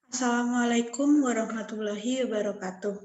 Assalamualaikum warahmatullahi wabarakatuh.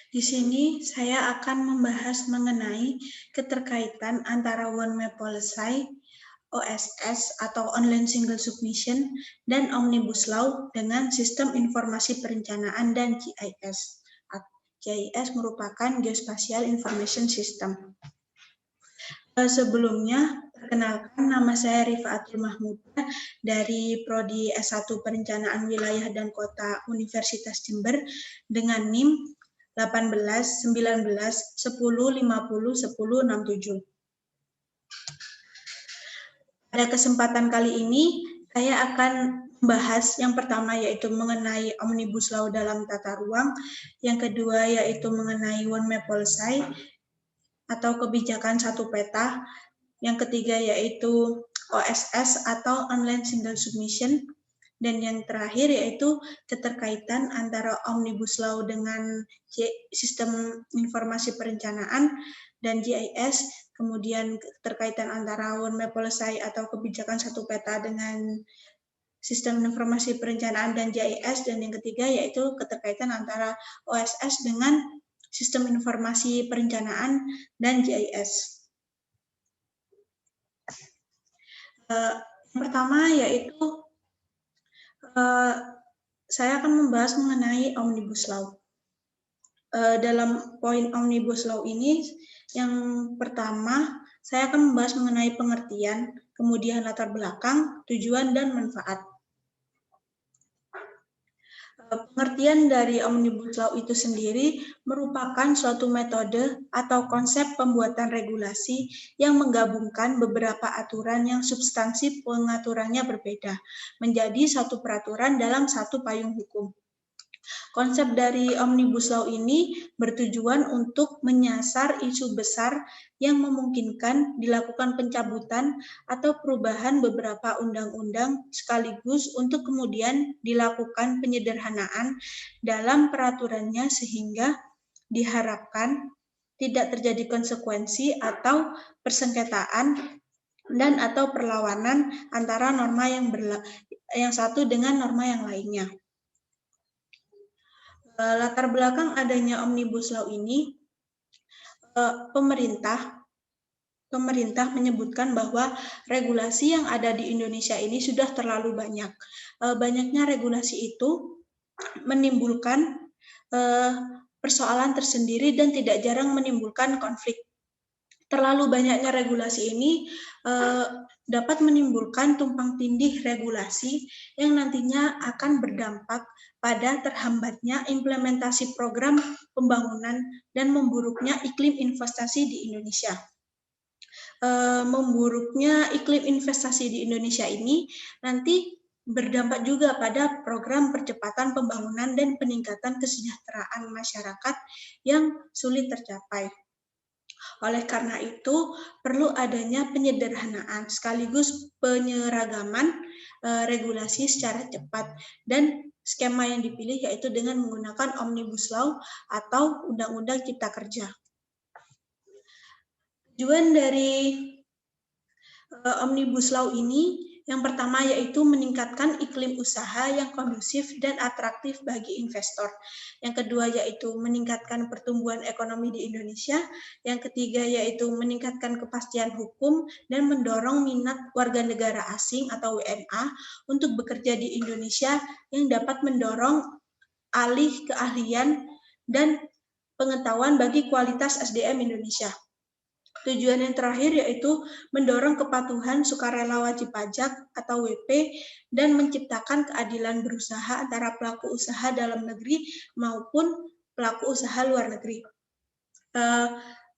Di sini saya akan membahas mengenai keterkaitan antara One Map Policy, OSS atau Online Single Submission, dan Omnibus Law dengan Sistem Informasi Perencanaan dan GIS. GIS merupakan Geospatial Information System. Sebelumnya, perkenalkan nama saya Rifaatul Mahmudah dari Prodi S1 Perencanaan Wilayah dan Kota Universitas Jember dengan NIM 18 19 10 50 10 67. Pada kesempatan kali ini, saya akan membahas yang pertama yaitu mengenai Omnibus Law dalam tata ruang, yang kedua yaitu mengenai One Map Policy atau kebijakan satu peta, yang ketiga yaitu OSS atau Online Single Submission, dan yang terakhir yaitu keterkaitan antara Omnibus Law dengan Sistem Informasi Perencanaan dan GIS, kemudian keterkaitan antara One Map Policy atau kebijakan satu peta dengan Sistem Informasi Perencanaan dan GIS, dan yang ketiga yaitu keterkaitan antara OSS dengan Sistem Informasi Perencanaan dan GIS. Yang pertama yaitu saya akan membahas mengenai Omnibus Law. Dalam poin Omnibus Law ini, yang pertama saya akan membahas mengenai pengertian, kemudian latar belakang, tujuan, dan manfaat. Pengertian dari Omnibus Law itu sendiri merupakan suatu metode atau konsep pembuatan regulasi yang menggabungkan beberapa aturan yang substansi pengaturannya berbeda menjadi satu peraturan dalam satu payung hukum. Konsep dari Omnibus Law ini bertujuan untuk menyasar isu besar yang memungkinkan dilakukan pencabutan atau perubahan beberapa undang-undang sekaligus untuk kemudian dilakukan penyederhanaan dalam peraturannya sehingga diharapkan tidak terjadi konsekuensi atau persengketaan dan atau perlawanan antara norma yang satu dengan norma yang lainnya. Latar belakang adanya Omnibus Law ini, pemerintah menyebutkan bahwa regulasi yang ada di Indonesia ini sudah terlalu banyak. Banyaknya regulasi itu menimbulkan persoalan tersendiri dan tidak jarang menimbulkan konflik. Terlalu banyaknya regulasi ini dapat menimbulkan tumpang tindih regulasi yang nantinya akan berdampak pada terhambatnya implementasi program pembangunan dan memburuknya iklim investasi di Indonesia. Memburuknya iklim investasi di Indonesia ini nanti berdampak juga pada program percepatan pembangunan dan peningkatan kesejahteraan masyarakat yang sulit tercapai. Oleh karena itu, perlu adanya penyederhanaan sekaligus penyeragaman regulasi secara cepat, dan skema yang dipilih yaitu dengan menggunakan Omnibus Law atau Undang-Undang Cipta Kerja. Tujuan dari Omnibus Law ini yang pertama yaitu meningkatkan iklim usaha yang kondusif dan atraktif bagi investor. Yang kedua yaitu meningkatkan pertumbuhan ekonomi di Indonesia. Yang ketiga yaitu meningkatkan kepastian hukum dan mendorong minat warga negara asing atau WNA untuk bekerja di Indonesia yang dapat mendorong alih keahlian dan pengetahuan bagi kualitas SDM Indonesia. Tujuan yang terakhir yaitu mendorong kepatuhan sukarela wajib pajak atau WP dan menciptakan keadilan berusaha antara pelaku usaha dalam negeri maupun pelaku usaha luar negeri.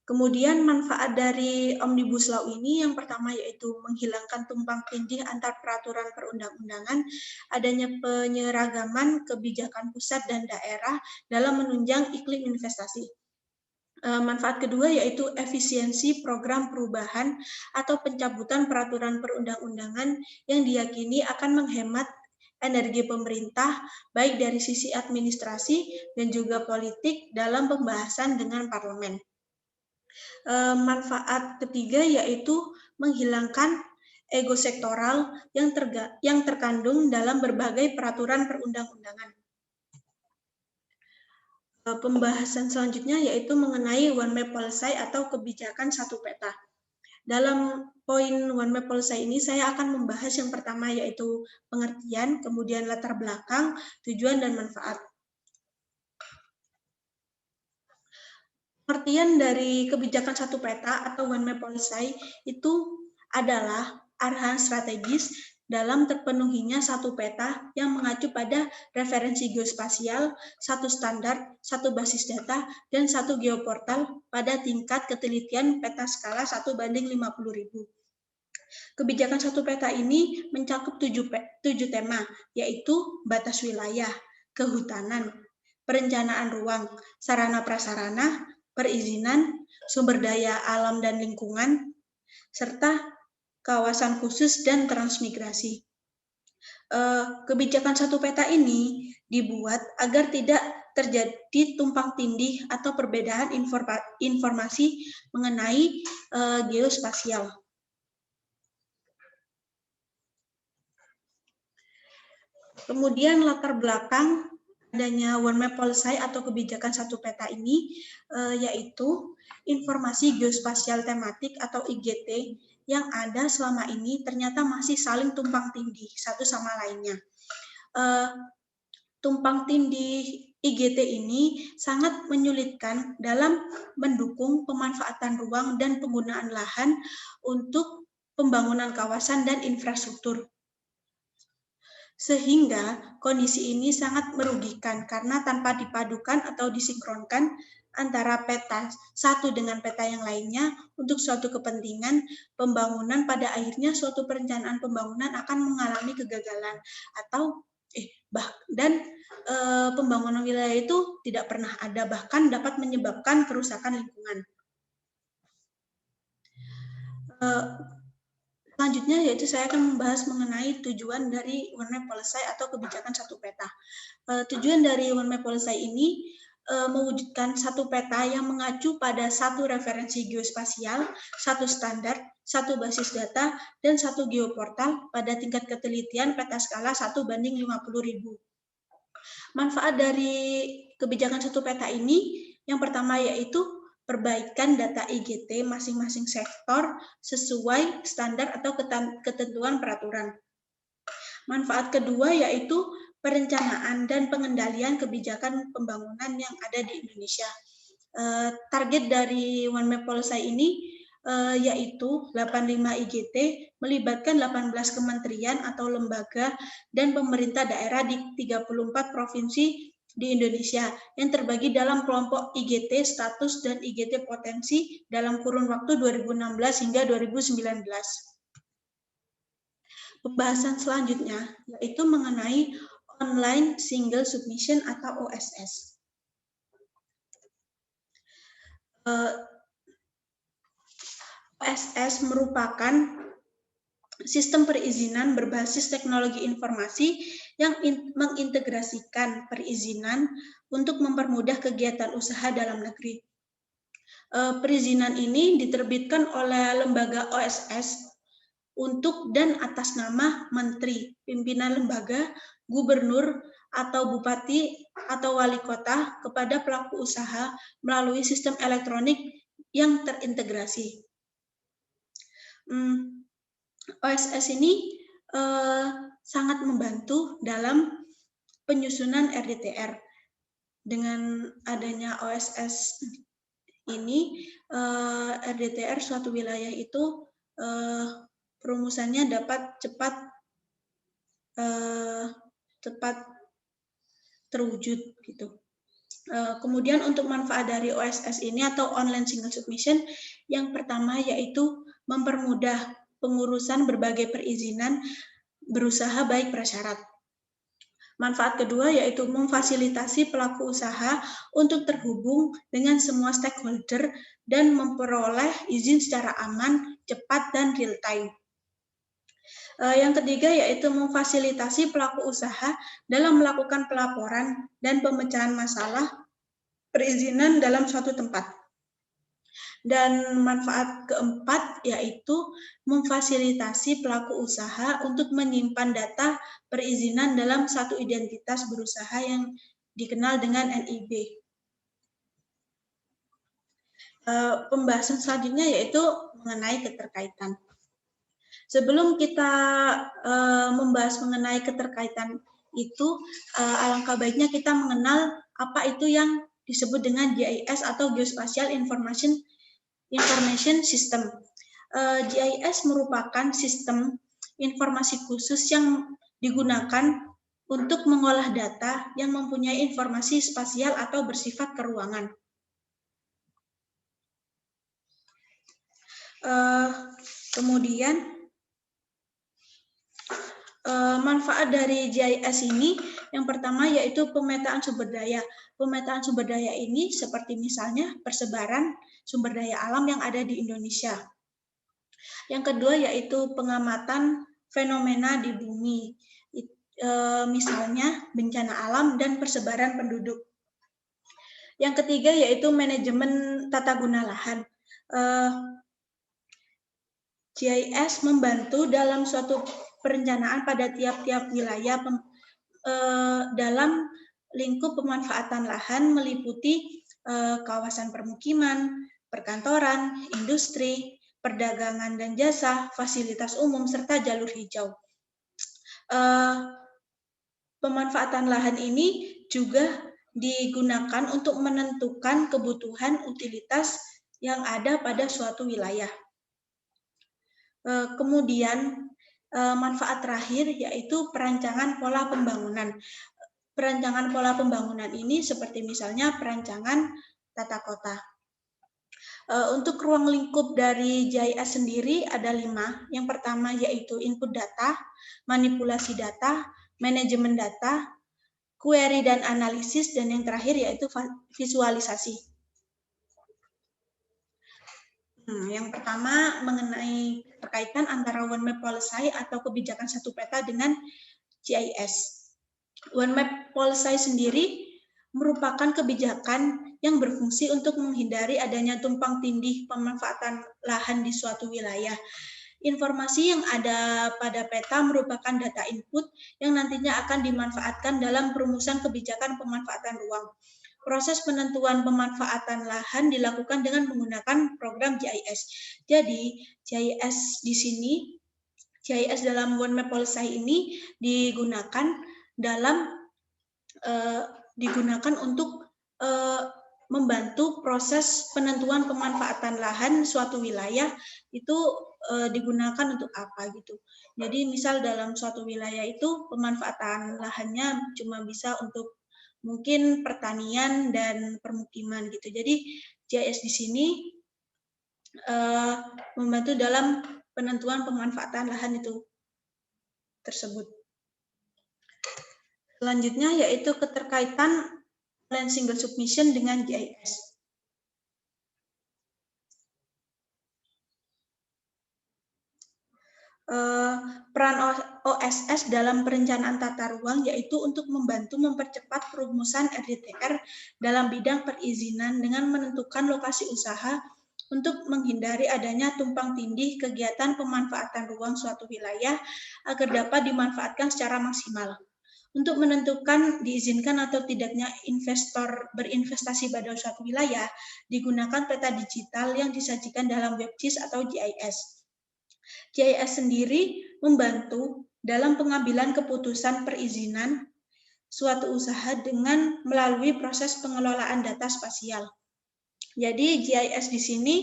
Kemudian manfaat dari Omnibus Law ini yang pertama yaitu menghilangkan tumpang tindih antar peraturan perundang-undangan, adanya penyeragaman kebijakan pusat dan daerah dalam menunjang iklim investasi. Manfaat kedua yaitu efisiensi program perubahan atau pencabutan peraturan perundang-undangan yang diyakini akan menghemat energi pemerintah baik dari sisi administrasi dan juga politik dalam pembahasan dengan parlemen. Manfaat ketiga yaitu menghilangkan ego sektoral yang terkandung dalam berbagai peraturan perundang-undangan. Pembahasan selanjutnya yaitu mengenai One Map Policy atau kebijakan satu peta. Dalam poin One Map Policy ini saya akan membahas yang pertama yaitu pengertian, kemudian latar belakang, tujuan, dan manfaat. Pengertian dari kebijakan satu peta atau One Map Policy itu adalah arahan strategis dalam terpenuhinya satu peta yang mengacu pada referensi geospasial, satu standar, satu basis data, dan satu geoportal pada tingkat ketelitian peta skala 1:50.000. Kebijakan satu peta ini mencakup 7 tema, yaitu batas wilayah, kehutanan, perencanaan ruang, sarana prasarana, perizinan, sumber daya alam dan lingkungan, serta kawasan khusus dan transmigrasi. Kebijakan satu peta ini dibuat agar tidak terjadi tumpang tindih atau perbedaan informasi mengenai geospasial. Kemudian latar belakang adanya One Map Policy atau kebijakan satu peta ini yaitu informasi geospasial tematik atau IGT yang ada selama ini ternyata masih saling tumpang tindih satu sama lainnya. Tumpang tindih IGT ini sangat menyulitkan dalam mendukung pemanfaatan ruang dan penggunaan lahan untuk pembangunan kawasan dan infrastruktur. Sehingga kondisi ini sangat merugikan karena tanpa dipadukan atau disinkronkan antara peta satu dengan peta yang lainnya untuk suatu kepentingan pembangunan, pada akhirnya suatu perencanaan pembangunan akan mengalami kegagalan atau pembangunan wilayah itu tidak pernah ada, bahkan dapat menyebabkan kerusakan lingkungan. Selanjutnya yaitu saya akan membahas mengenai tujuan dari One Map Policy atau kebijakan satu peta. Tujuan dari One Map Policy ini mewujudkan satu peta yang mengacu pada satu referensi geospasial, satu standar, satu basis data, dan satu geoportal pada tingkat ketelitian peta skala 1:50.000. Manfaat dari kebijakan satu peta ini yang pertama yaitu perbaikan data IGT masing-masing sektor sesuai standar atau ketentuan peraturan. Manfaat kedua yaitu perencanaan dan pengendalian kebijakan pembangunan yang ada di Indonesia. Target dari One Map Policy ini yaitu 85 IGT melibatkan 18 kementerian atau lembaga dan pemerintah daerah di 34 provinsi di Indonesia yang terbagi dalam kelompok IGT status dan IGT potensi dalam kurun waktu 2016 hingga 2019. Pembahasan selanjutnya yaitu mengenai Online Single Submission atau OSS. OSS merupakan sistem perizinan berbasis teknologi informasi yang mengintegrasikan perizinan untuk mempermudah kegiatan usaha dalam negeri. Perizinan ini diterbitkan oleh lembaga OSS untuk dan atas nama menteri, pimpinan lembaga, gubernur, atau bupati atau wali kota kepada pelaku usaha melalui sistem elektronik yang terintegrasi. OSS ini sangat membantu dalam penyusunan RDTR. Dengan adanya OSS ini, RDTR suatu wilayah itu perumusannya dapat cepat terwujud gitu. Kemudian untuk manfaat dari OSS ini atau Online Single Submission, yang pertama yaitu mempermudah pengurusan berbagai perizinan berusaha baik prasyarat. Manfaat kedua yaitu memfasilitasi pelaku usaha untuk terhubung dengan semua stakeholder dan memperoleh izin secara aman, cepat, dan real time. Yang ketiga yaitu memfasilitasi pelaku usaha dalam melakukan pelaporan dan pemecahan masalah perizinan dalam suatu tempat. Dan manfaat keempat yaitu memfasilitasi pelaku usaha untuk menyimpan data perizinan dalam satu identitas berusaha yang dikenal dengan NIB. Pembahasan selanjutnya yaitu mengenai keterkaitan. Sebelum kita membahas mengenai keterkaitan itu, alangkah baiknya kita mengenal apa itu yang disebut dengan GIS atau Geospatial Information System. GIS merupakan sistem informasi khusus yang digunakan untuk mengolah data yang mempunyai informasi spasial atau bersifat keruangan. Kemudian manfaat dari GIS ini yang pertama yaitu pemetaan sumber daya. Pemetaan sumber daya ini seperti misalnya persebaran sumber daya alam yang ada di Indonesia. Yang kedua yaitu pengamatan fenomena di bumi, misalnya bencana alam dan persebaran penduduk. Yang ketiga yaitu manajemen tata guna lahan. GIS membantu dalam suatu perencanaan pada tiap-tiap wilayah dalam lingkup pemanfaatan lahan meliputi kawasan permukiman, perkantoran, industri, perdagangan dan jasa, fasilitas umum, serta jalur hijau. Pemanfaatan lahan ini juga digunakan untuk menentukan kebutuhan utilitas yang ada pada suatu wilayah. Kemudian manfaat terakhir yaitu perancangan pola pembangunan. Perancangan pola pembangunan ini seperti misalnya perancangan tata kota. Untuk ruang lingkup dari GIS sendiri ada 5. Yang pertama yaitu input data, manipulasi data, manajemen data, query dan analisis, dan yang terakhir yaitu visualisasi. Yang pertama mengenai keterkaitan antara One Map Policy atau kebijakan satu peta dengan GIS. One Map Policy sendiri merupakan kebijakan yang berfungsi untuk menghindari adanya tumpang tindih pemanfaatan lahan di suatu wilayah. Informasi yang ada pada peta merupakan data input yang nantinya akan dimanfaatkan dalam perumusan kebijakan pemanfaatan ruang. Proses penentuan pemanfaatan lahan dilakukan dengan menggunakan program GIS. Jadi, GIS di sini, GIS dalam One Map Policy ini digunakan untuk membantu proses penentuan pemanfaatan lahan suatu wilayah itu digunakan untuk apa gitu. Jadi misal dalam suatu wilayah itu pemanfaatan lahannya cuma bisa untuk mungkin pertanian dan permukiman gitu. Jadi GIS di sini membantu dalam penentuan pemanfaatan lahan itu tersebut. Selanjutnya yaitu keterkaitan Land Single Submission dengan GIS. Peran OSS dalam perencanaan tata ruang yaitu untuk membantu mempercepat perumusan RDTR dalam bidang perizinan dengan menentukan lokasi usaha untuk menghindari adanya tumpang tindih kegiatan pemanfaatan ruang suatu wilayah agar dapat dimanfaatkan secara maksimal. Untuk menentukan diizinkan atau tidaknya investor berinvestasi pada suatu wilayah, digunakan peta digital yang disajikan dalam WebGIS atau GIS. GIS sendiri membantu dalam pengambilan keputusan perizinan suatu usaha dengan melalui proses pengelolaan data spasial. Jadi GIS di sini,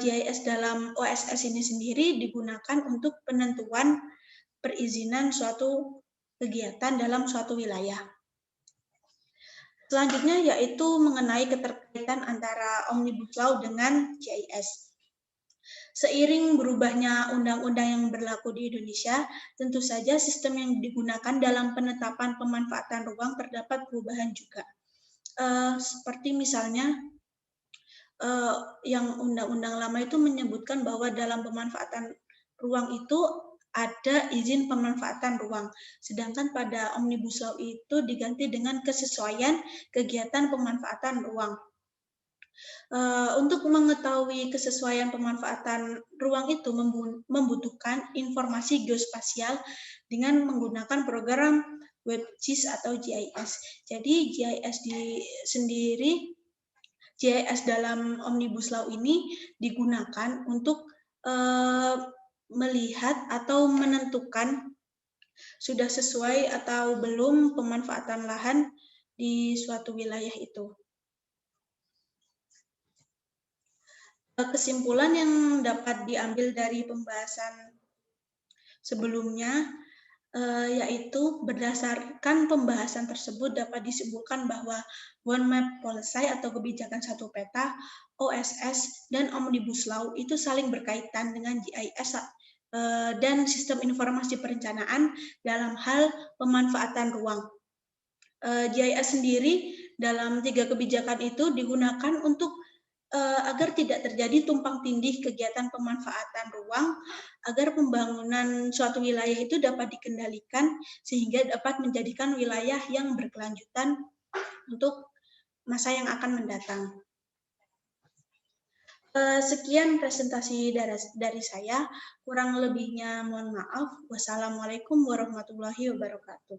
GIS dalam OSS ini sendiri digunakan untuk penentuan perizinan suatu kegiatan dalam suatu wilayah. Selanjutnya yaitu mengenai keterkaitan antara Omnibus Law dengan GIS. Seiring berubahnya undang-undang yang berlaku di Indonesia, tentu saja sistem yang digunakan dalam penetapan pemanfaatan ruang terdapat perubahan juga. Seperti misalnya yang undang-undang lama itu menyebutkan bahwa dalam pemanfaatan ruang itu ada izin pemanfaatan ruang. Sedangkan pada Omnibus Law itu diganti dengan kesesuaian kegiatan pemanfaatan ruang. Untuk mengetahui kesesuaian pemanfaatan ruang itu membutuhkan informasi geospasial dengan menggunakan program WebGIS atau GIS. Jadi GIS dalam Omnibus Law ini digunakan untuk melihat atau menentukan sudah sesuai atau belum pemanfaatan lahan di suatu wilayah itu. Kesimpulan yang dapat diambil dari pembahasan sebelumnya, yaitu berdasarkan pembahasan tersebut dapat disimpulkan bahwa One Map Policy atau kebijakan satu peta, OSS, dan Omnibus Law itu saling berkaitan dengan GIS dan sistem informasi perencanaan dalam hal pemanfaatan ruang. GIS sendiri dalam 3 kebijakan itu digunakan untuk agar tidak terjadi tumpang tindih kegiatan pemanfaatan ruang, agar pembangunan suatu wilayah itu dapat dikendalikan sehingga dapat menjadikan wilayah yang berkelanjutan untuk masa yang akan mendatang. Sekian presentasi dari saya, kurang lebihnya mohon maaf. Wassalamualaikum warahmatullahi wabarakatuh.